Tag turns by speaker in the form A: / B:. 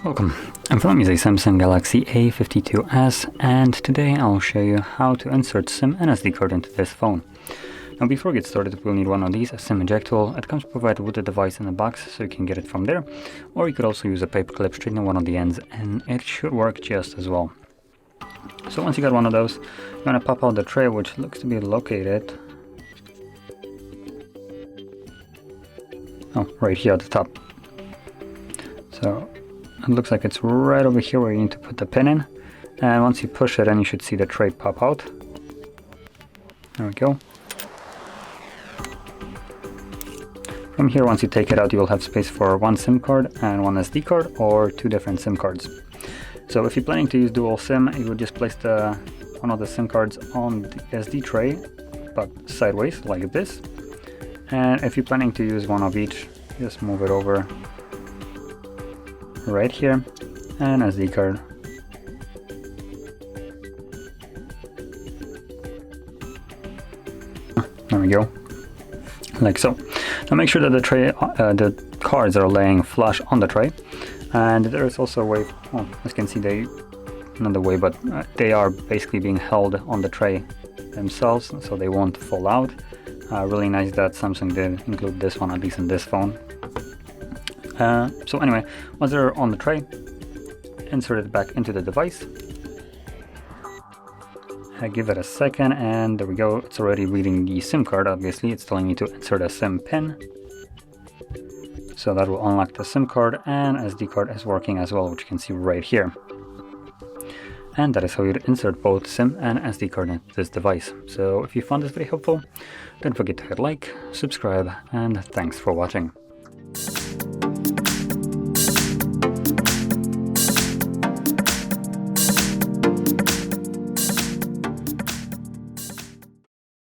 A: Welcome, I'm from is a Samsung Galaxy A52s, and today I'll show you how to insert SIM and SD card into this phone. Now before we get started, we'll need one of these, a SIM eject tool. It comes provided with the device in the box, so you can get it from there, or you could also use a paper clip, straighten one of the ends, and it should work just as well. So once you got one of those, you want to pop out the tray, which looks to be located right here at the top. So it looks like it's right over here where you need to put the pin in, and once you push it in, you should see the tray pop out. There we go. From here, once you take it out, you will have space for one SIM card and one SD card, or two different SIM cards. So if you're planning to use dual SIM, you would just place one of the SIM cards on the SD tray, but sideways like this. And if you're planning to use one of each, just move it over right here, and SD card. There we go, like so. Now make sure that the cards are laying flush on the tray, and there is also a way. Well, as you can see, they are basically being held on the tray themselves, so they won't fall out. Really nice that Samsung did include this one, at least in this phone. So anyway, once they're on the tray, insert it back into the device. Give it a second, and there we go. It's already reading the SIM card. Obviously, it's telling me to insert a SIM pin. So that will unlock the SIM card, and SD card is working as well, which you can see right here. And that is how you insert both SIM and SD card into this device. So if you found this video helpful, don't forget to hit like, subscribe, and thanks for watching.